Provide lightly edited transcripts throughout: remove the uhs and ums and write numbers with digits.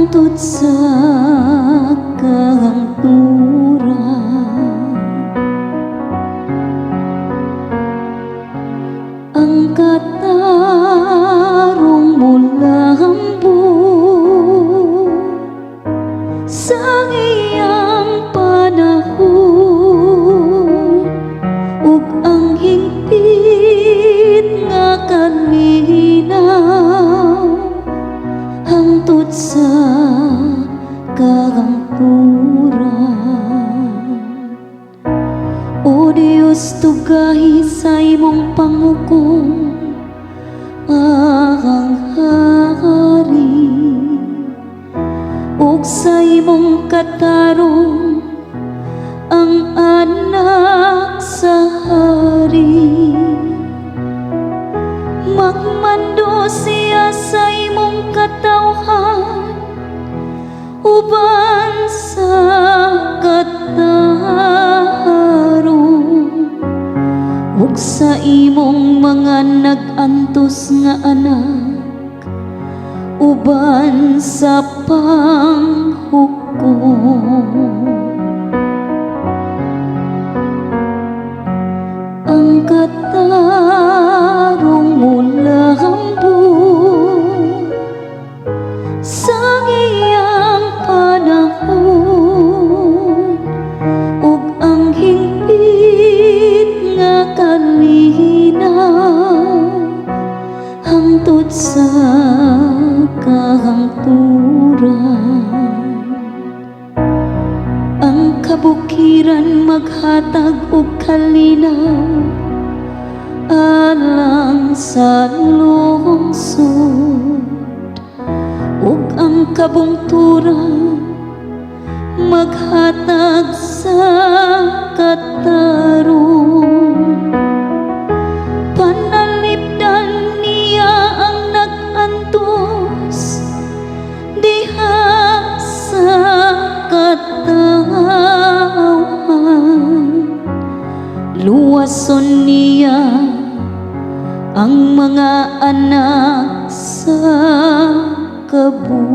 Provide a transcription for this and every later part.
hangtod sa kahangturan. Ang katarong mula hambog sa iyang panahon, ug ang hingpit nga kalinaw hangtod sa kahangturan. O Diyos, tugahi sa imong panghukom ang hari, ug sa imong katarong ang anak sa hari. Magmando siya sa imong katawhan uban sa katarong, ug sa imong mga nag-antos nga anak uban sa panghukom. Ang katarong mula hambog sa iyang panahon, ug ang hingpit nga kalinaw hangtod sa kahangturan. Ang kabukiran maghatag og kalinaw alang sa lungsod, ug ang kabungturan maghatag sa katarong. Panalipdan niya ang nag-antos diha sa katawhan, luwason niya ang mga anak sa kabus.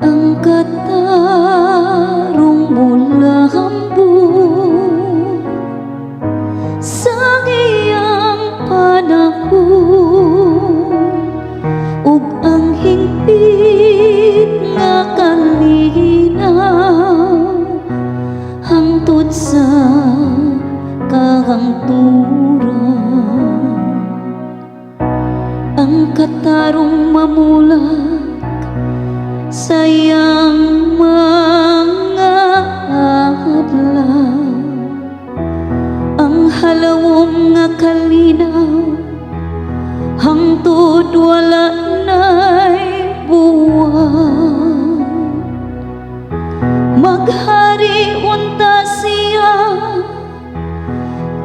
Ang katarong mula hambog sa iyang panahon, ug ang hingpit nga kalinaw hangtod sa kahangturan. Ang katarong mamulag sa iyang mga adlaw, ang halawom nga kalinaw hangtod wala na'y buwan. Maghari unta siya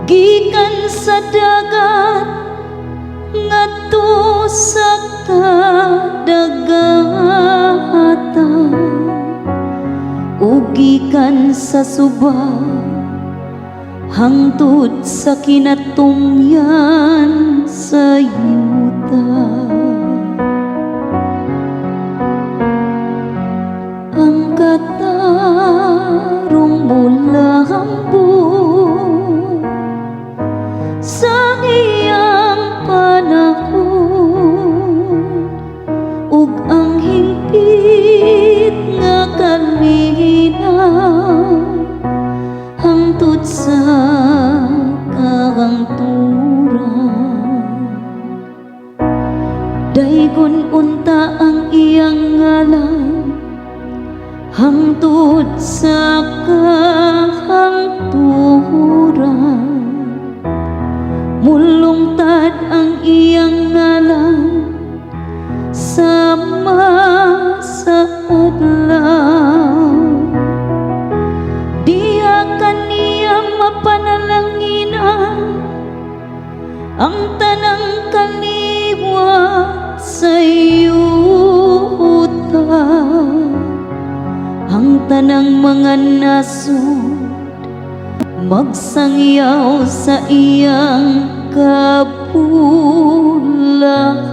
gikan sa dagat ngadto sa kadagatan, ug gikan sa suba hangtod sa kinatumyan sa yuta. Ang katarong mula hambog sa iyang panahon, ug ang hingpit nga kalinaw hangtod sa kahangturan. Daygon unta ang iyang ngalan hangtod sa kahangturan. Mulungtad ang iyang ngalan sama sa adlaw. Diya kaniya mapanalanginan ang tanang kaliwat sa yuta. Ang tanang mga nasod magsangyaw sa iyang kapulan. lahat